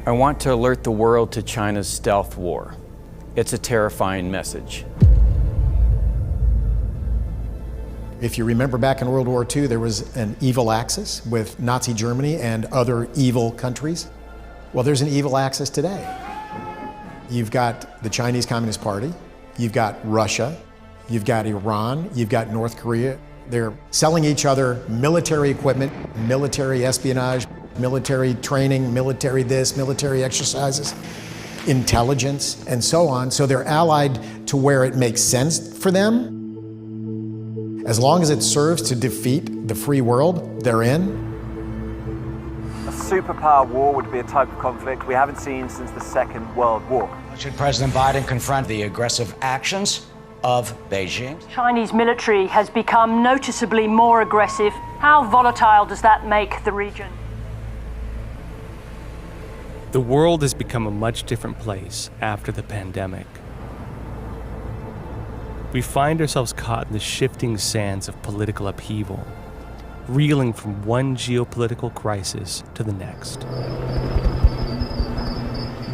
I want to alert the world to China's stealth war. It's a terrifying message. If you remember back in World War II, there was an evil axis with Nazi Germany and other evil countries. Well, there's an evil axis today. You've got the Chinese Communist Party, you've got Russia, you've got Iran, you've got North Korea. They're selling each other military equipment, military espionage, military training, military this, military exercises, intelligence, and so on. So they're allied to where it makes sense for them. As long as it serves to defeat the free world, they're in. A superpower war would be a type of conflict we haven't seen since the Second World War. Should President Biden confront the aggressive actions of Beijing? Chinese military has become noticeably more aggressive. How volatile does that make the region? The world has become a much different place after the pandemic. We find ourselves caught in the shifting sands of political upheaval, reeling from one geopolitical crisis to the next.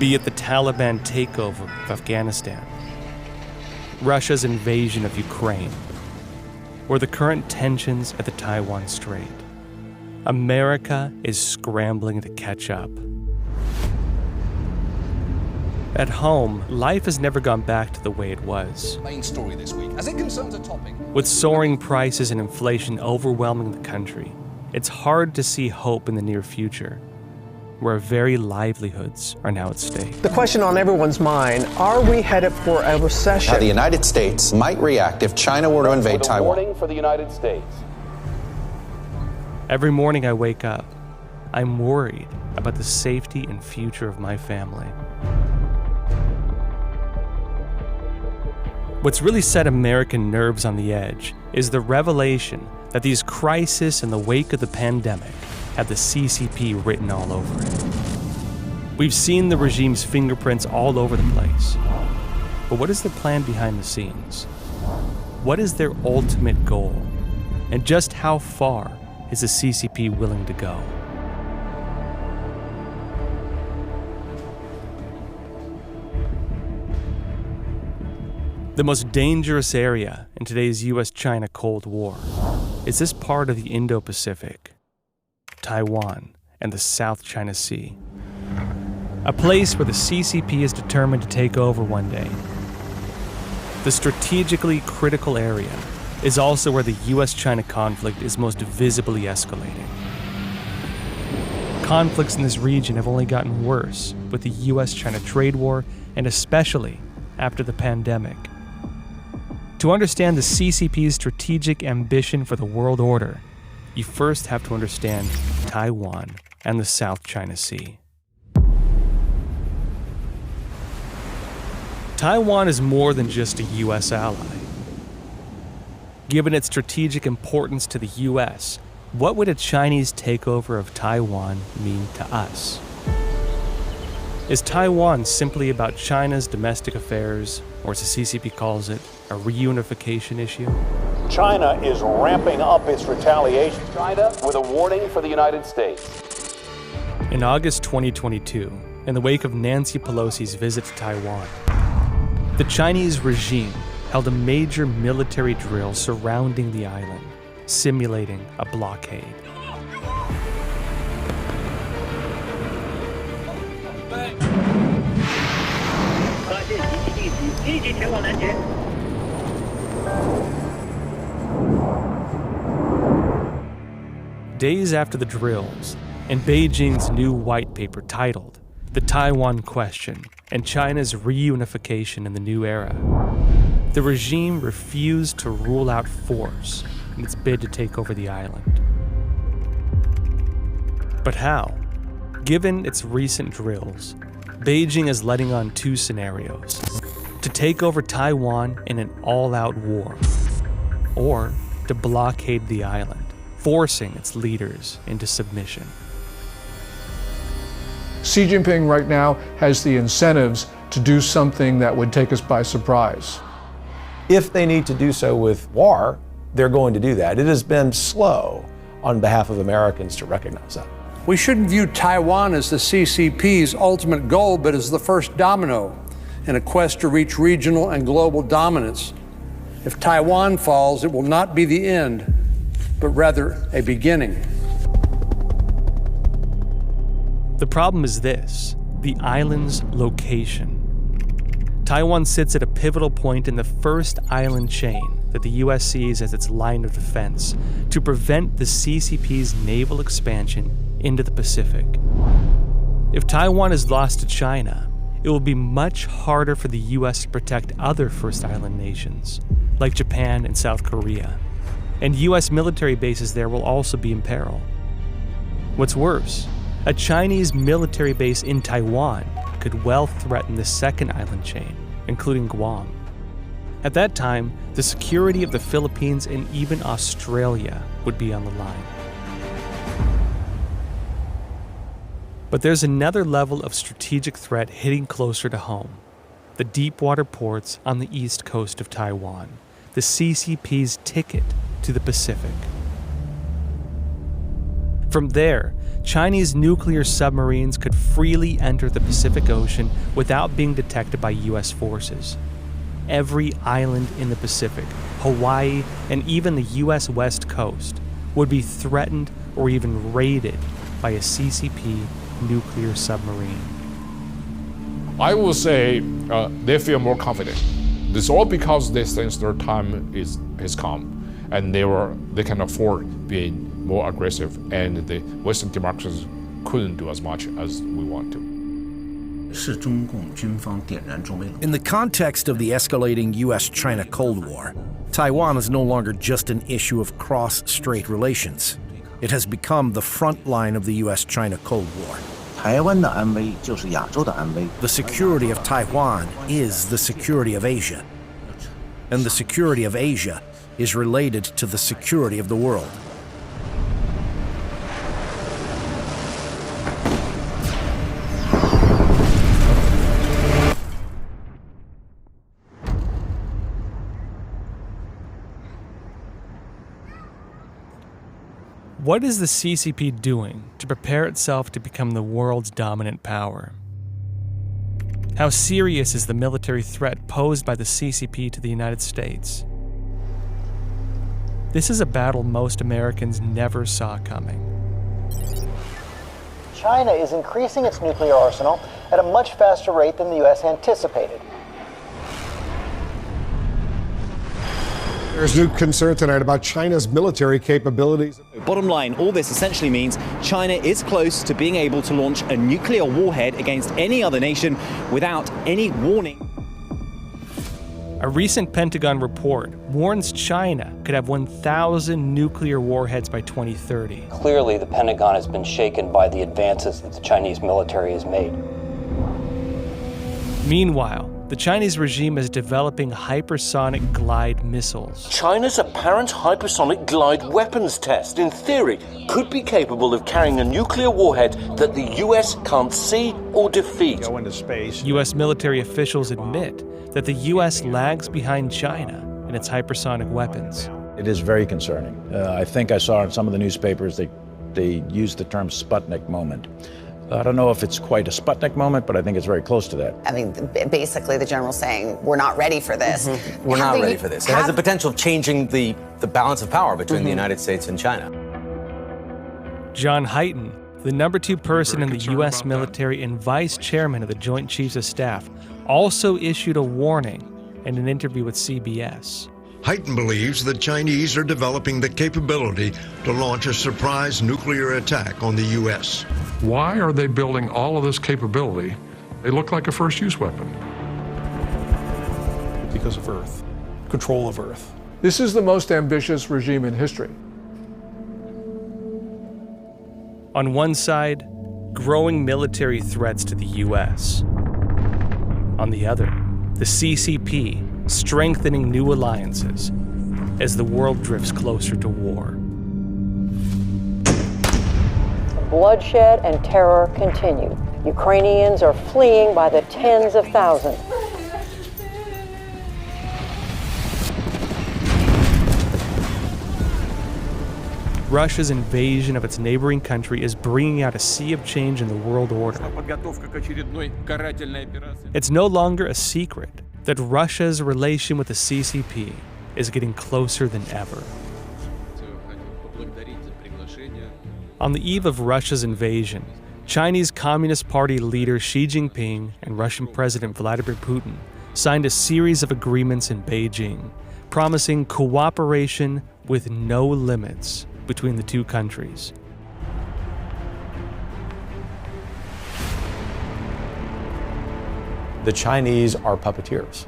Be it the Taliban takeover of Afghanistan, Russia's invasion of Ukraine, or the current tensions at the Taiwan Strait, America is scrambling to catch up. At home, life has never gone back to the way it was. Main story this week, as it concerns a topic. With soaring prices and inflation overwhelming the country, it's hard to see hope in the near future, where our very livelihoods are now at stake. The question on everyone's mind, are we headed for a recession? How the United States might react if China were to invade Taiwan. Warning for the United States. Every morning I wake up, I'm worried about the safety and future of my family. What's really set American nerves on the edge is the revelation that these crises in the wake of the pandemic have the CCP written all over it. We've seen the regime's fingerprints all over the place. But what is their plan behind the scenes? What is their ultimate goal? And just how far is the CCP willing to go? The most dangerous area in today's US-China Cold War is this part of the Indo-Pacific, Taiwan and the South China Sea. A place where the CCP is determined to take over one day. The strategically critical area is also where the US-China conflict is most visibly escalating. Conflicts in this region have only gotten worse with the US-China trade war and especially after the pandemic. To understand the CCP's strategic ambition for the world order, you first have to understand Taiwan and the South China Sea. Taiwan is more than just a US ally. Given its strategic importance to the US, what would a Chinese takeover of Taiwan mean to us? Is Taiwan simply about China's domestic affairs, or as the CCP calls it, a reunification issue? China is ramping up its retaliation. China with a warning for the United States. In August 2022, in the wake of Nancy Pelosi's visit to Taiwan, the Chinese regime held a major military drill surrounding the island, simulating a blockade. Days after the drills, in Beijing's new white paper titled The Taiwan Question and China's Reunification in the New Era, the regime refused to rule out force in its bid to take over the island. But how? Given its recent drills, Beijing is letting on two scenarios: to take over Taiwan in an all-out war, or to blockade the island, forcing its leaders into submission. Xi Jinping right now has the incentives to do something that would take us by surprise. If they need to do so with war, they're going to do that. It has been slow on behalf of Americans to recognize that. We shouldn't view Taiwan as the CCP's ultimate goal, but as the first domino in a quest to reach regional and global dominance. If Taiwan falls, it will not be the end, but rather a beginning. The problem is this: the island's location. Taiwan sits at a pivotal point in the first island chain that the U.S. sees as its line of defense to prevent the CCP's naval expansion into the Pacific. If Taiwan is lost to China, it will be much harder for the U.S. to protect other first island nations, like Japan and South Korea, and U.S. military bases there will also be in peril. What's worse, a Chinese military base in Taiwan could well threaten the second island chain, including Guam. At that time, the security of the Philippines and even Australia would be on the line. But there's another level of strategic threat hitting closer to home: the deep water ports on the east coast of Taiwan, the CCP's ticket to the Pacific. From there, Chinese nuclear submarines could freely enter the Pacific Ocean without being detected by U.S. forces. Every island in the Pacific, Hawaii, and even the U.S. West Coast would be threatened or even raided by a CCP nuclear submarine. I will say they feel more confident. This is all because they sense their time has come, and they can afford being more aggressive, and the Western democracies couldn't do as much as we want to. In the context of the escalating U.S.-China Cold War, Taiwan is no longer just an issue of cross-strait relations. It has become the front line of the U.S.-China Cold War. The security of Taiwan is the security of Asia. And the security of Asia is related to the security of the world. What is the CCP doing to prepare itself to become the world's dominant power? How serious is the military threat posed by the CCP to the United States? This is a battle most Americans never saw coming. China is increasing its nuclear arsenal at a much faster rate than the U.S. anticipated. There's new concern tonight about China's military capabilities. Bottom line, all this essentially means China is close to being able to launch a nuclear warhead against any other nation without any warning. A recent Pentagon report warns China could have 1,000 nuclear warheads by 2030. Clearly, the Pentagon has been shaken by the advances that the Chinese military has made. Meanwhile, the Chinese regime is developing hypersonic glide missiles. China's apparent hypersonic glide weapons test, in theory, could be capable of carrying a nuclear warhead that the U.S. can't see or defeat. Go into space. U.S. military officials admit that the U.S. lags behind China in its hypersonic weapons. It is very concerning. I think I saw in some of the newspapers they used the term Sputnik moment. I don't know if it's quite a Sputnik moment, but I think it's very close to that. I mean, basically the general's saying, we're not ready for this. Mm-hmm. We're not ready for this. It has the potential of changing the balance of power between the United States and China. John Hyten, the #2 person in the U.S. military and vice chairman of the Joint Chiefs of Staff, also issued a warning in an interview with CBS. Hyten believes the Chinese are developing the capability to launch a surprise nuclear attack on the U.S. Why are they building all of this capability? They look like a first-use weapon. Because of Earth, control of Earth. This is the most ambitious regime in history. On one side, growing military threats to the U.S. On the other, the CCP strengthening new alliances as the world drifts closer to war. Bloodshed and terror continue. Ukrainians are fleeing by the tens of thousands. Russia's invasion of its neighboring country is bringing out a sea of change in the world order. It's no longer a secret that Russia's relation with the CCP is getting closer than ever. On the eve of Russia's invasion, Chinese Communist Party leader Xi Jinping and Russian President Vladimir Putin signed a series of agreements in Beijing, promising cooperation with no limits between the two countries. The Chinese are puppeteers.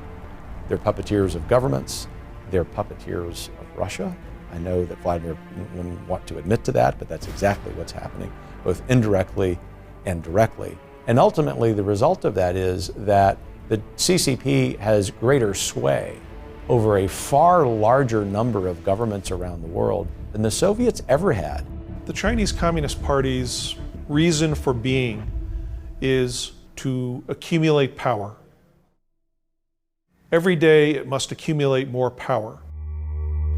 They're puppeteers of governments. They're puppeteers of Russia. I know that Vladimir wouldn't want to admit to that, but that's exactly what's happening, both indirectly and directly. And ultimately, the result of that is that the CCP has greater sway over a far larger number of governments around the world than the Soviets ever had. The Chinese Communist Party's reason for being is to accumulate power. Every day it must accumulate more power.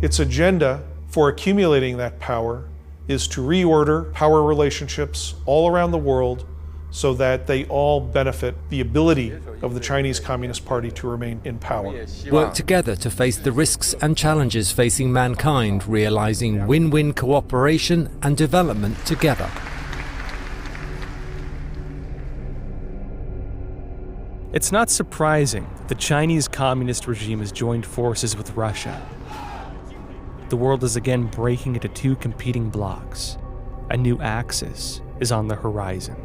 Its agenda for accumulating that power is to reorder power relationships all around the world so that they all benefit the ability of the Chinese Communist Party to remain in power. Work together to face the risks and challenges facing mankind, realizing win-win cooperation and development together. It's not surprising that the Chinese communist regime has joined forces with Russia. The world is again breaking into two competing blocks. A new axis is on the horizon.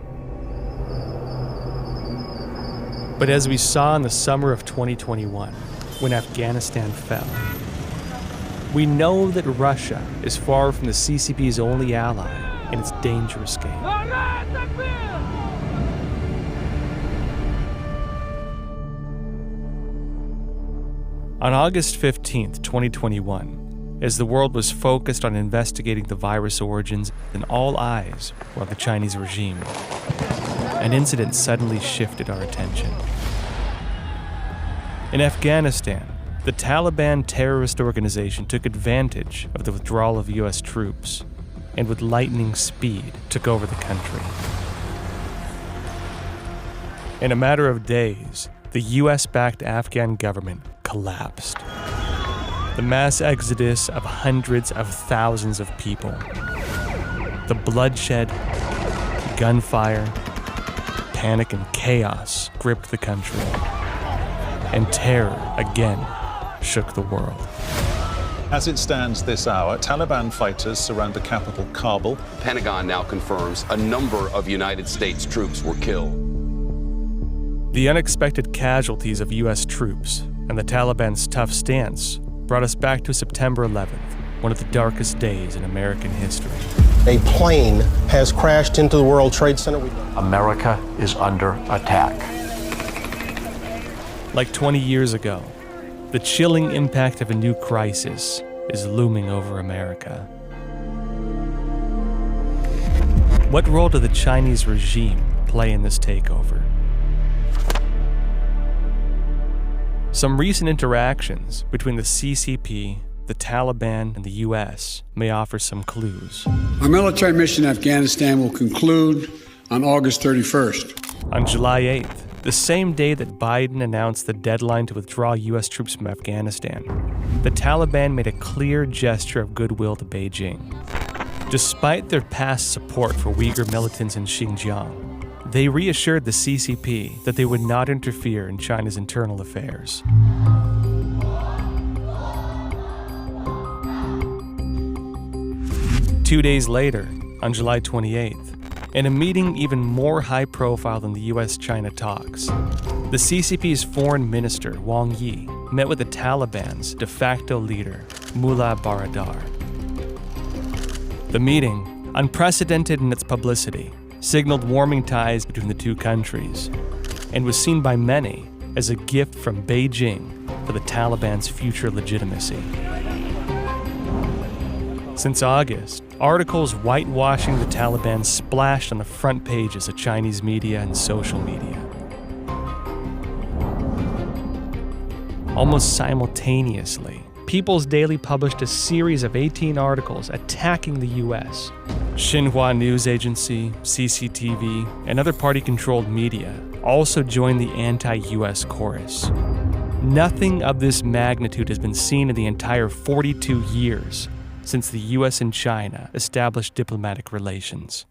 But as we saw in the summer of 2021, when Afghanistan fell, we know that Russia is far from the CCP's only ally in its dangerous game. On August 15th, 2021, as the world was focused on investigating the virus origins and all eyes were on the Chinese regime, an incident suddenly shifted our attention. In Afghanistan, the Taliban terrorist organization took advantage of the withdrawal of U.S. troops and with lightning speed took over the country. In a matter of days, the U.S.-backed Afghan government collapsed. The mass exodus of hundreds of thousands of people. The bloodshed, gunfire, panic and chaos gripped the country. And terror again shook the world. As it stands this hour, Taliban fighters surround the capital, Kabul. The Pentagon now confirms a number of United States troops were killed. The unexpected casualties of U.S. troops and the Taliban's tough stance brought us back to September 11th, one of the darkest days in American history. A plane has crashed into the World Trade Center. America is under attack. Like 20 years ago, the chilling impact of a new crisis is looming over America. What role did the Chinese regime play in this takeover? Some recent interactions between the CCP, the Taliban, and the U.S. may offer some clues. Our military mission in Afghanistan will conclude on August 31st. On July 8th, the same day that Biden announced the deadline to withdraw U.S. troops from Afghanistan, the Taliban made a clear gesture of goodwill to Beijing. Despite their past support for Uyghur militants in Xinjiang, they reassured the CCP that they would not interfere in China's internal affairs. Two days later, on July 28th, in a meeting even more high-profile than the U.S.-China talks, the CCP's foreign minister, Wang Yi, met with the Taliban's de facto leader, Mullah Baradar. The meeting, unprecedented in its publicity, signaled warming ties between the two countries, and was seen by many as a gift from Beijing for the Taliban's future legitimacy. Since August, articles whitewashing the Taliban splashed on the front pages of Chinese media and social media. Almost simultaneously, People's Daily published a series of 18 articles attacking the U.S. Xinhua News Agency, CCTV, and other party-controlled media also joined the anti-U.S. chorus. Nothing of this magnitude has been seen in the entire 42 years since the U.S. and China established diplomatic relations.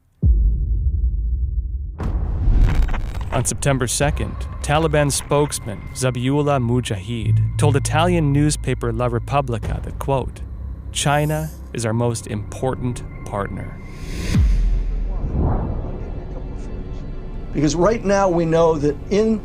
On September 2nd, Taliban spokesman Zabiullah Mujahid told Italian newspaper La Repubblica that, quote, "China is our most important partner." Because right now we know that in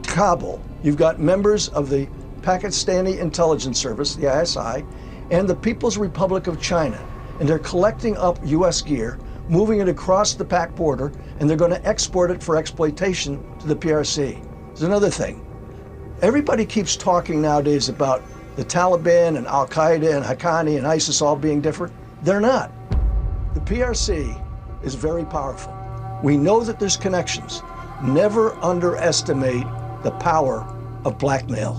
Kabul, you've got members of the Pakistani Intelligence Service, the ISI, and the People's Republic of China, and they're collecting up U.S. gear, moving it across the Pak border, and they're going to export it for exploitation to the PRC. There's another thing. Everybody keeps talking nowadays about the Taliban and Al-Qaeda and Haqqani and ISIS all being different. They're not. The PRC is very powerful. We know that there's connections. Never underestimate the power of blackmail.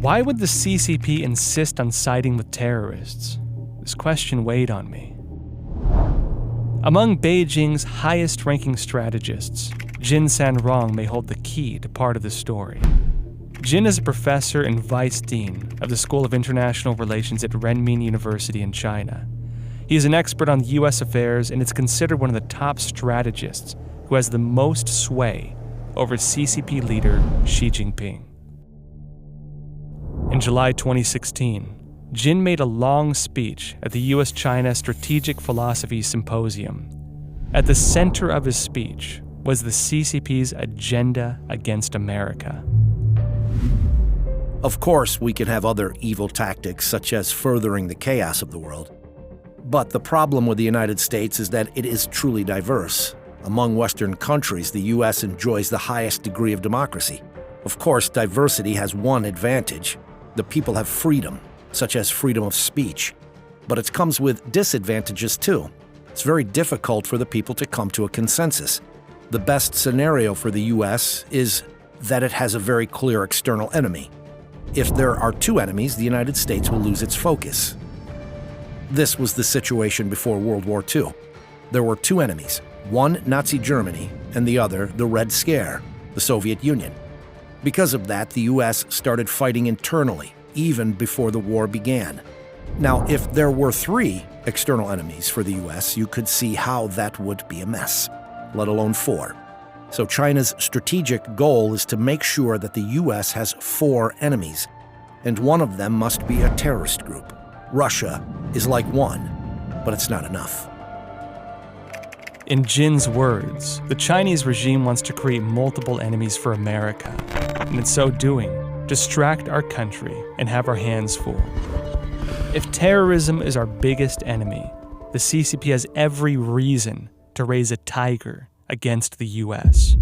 Why would the CCP insist on siding with terrorists? This question weighed on me. Among Beijing's highest-ranking strategists, Jin Sanrong may hold the key to part of the story. Jin is a professor and vice dean of the School of International Relations at Renmin University in China. He is an expert on U.S. affairs and is considered one of the top strategists who has the most sway over CCP leader Xi Jinping. In July 2016, Jin made a long speech at the U.S.-China Strategic Philosophy Symposium. At the center of his speech was the CCP's agenda against America. Of course, we can have other evil tactics, such as furthering the chaos of the world. But the problem with the United States is that it is truly diverse. Among Western countries, the U.S. enjoys the highest degree of democracy. Of course, diversity has one advantage. The people have freedom, such as freedom of speech. But it comes with disadvantages too. It's very difficult for the people to come to a consensus. The best scenario for the U.S. is that it has a very clear external enemy. If there are two enemies, the United States will lose its focus. This was the situation before World War II. There were two enemies, one Nazi Germany and the other the Red Scare, the Soviet Union. Because of that, the U.S. started fighting internally, even before the war began. Now, if there were three external enemies for the U.S., you could see how that would be a mess, let alone four. So China's strategic goal is to make sure that the U.S. has four enemies, and one of them must be a terrorist group. Russia is like one, but it's not enough. In Jin's words, the Chinese regime wants to create multiple enemies for America, and in so doing, distract our country and have our hands full. If terrorism is our biggest enemy, the CCP has every reason to raise a tiger against the U.S.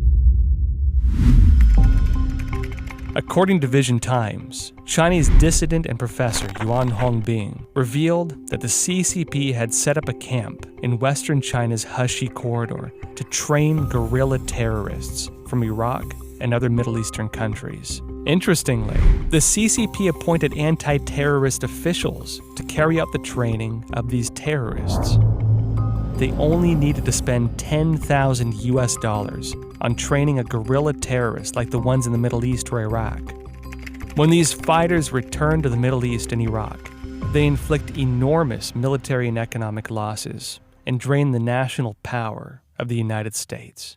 According to Vision Times, Chinese dissident and professor Yuan Hongbing revealed that the CCP had set up a camp in western China's Heshi corridor to train guerrilla terrorists from Iraq and other Middle Eastern countries. Interestingly, the CCP appointed anti-terrorist officials to carry out the training of these terrorists. They only needed to spend $10,000 US on training a guerrilla terrorist like the ones in the Middle East or Iraq. When these fighters return to the Middle East and Iraq, they inflict enormous military and economic losses and drain the national power of the United States.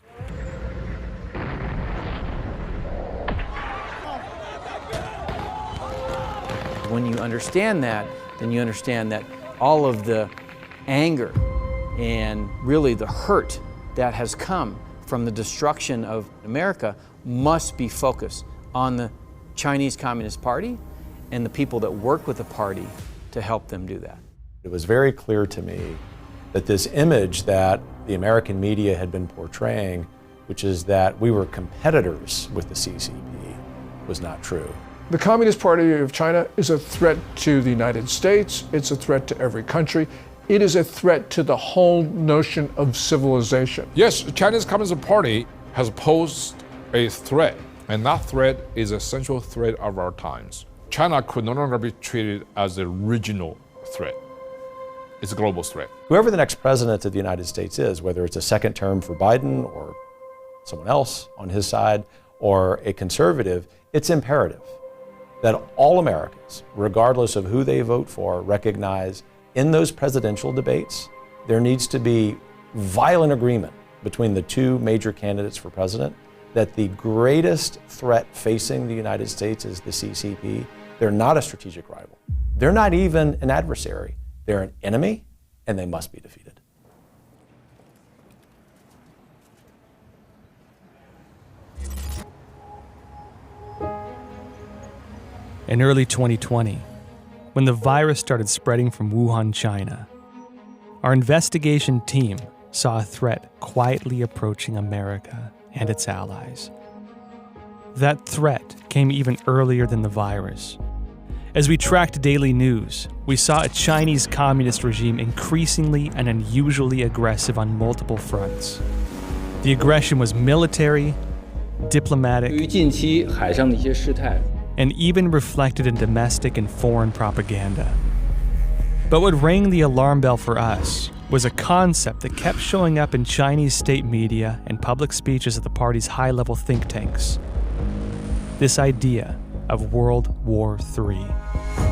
When you understand that, then you understand that all of the anger and really the hurt that has come from the destruction of America must be focused on the Chinese Communist Party and the people that work with the party to help them do that. It was very clear to me that this image that the American media had been portraying, which is that we were competitors with the CCP, was not true. The Communist Party of China is a threat to the United States. It's a threat to every country. It is a threat to the whole notion of civilization. Yes, the Chinese Communist Party has posed a threat, and that threat is a central threat of our times. China could no longer be treated as a regional threat. It's a global threat. Whoever the next president of the United States is, whether it's a second term for Biden or someone else on his side or a conservative, it's imperative that all Americans, regardless of who they vote for, recognize in those presidential debates, there needs to be violent agreement between the two major candidates for president that the greatest threat facing the United States is the CCP. They're not a strategic rival. They're not even an adversary. They're an enemy, and they must be defeated. In early 2020, when the virus started spreading from Wuhan, China, our investigation team saw a threat quietly approaching America and its allies. That threat came even earlier than the virus. As we tracked daily news, we saw a Chinese communist regime increasingly and unusually aggressive on multiple fronts. The aggression was military, diplomatic, and even reflected in domestic and foreign propaganda. But what rang the alarm bell for us was a concept that kept showing up in Chinese state media and public speeches at the party's high-level think tanks. This idea of World War III.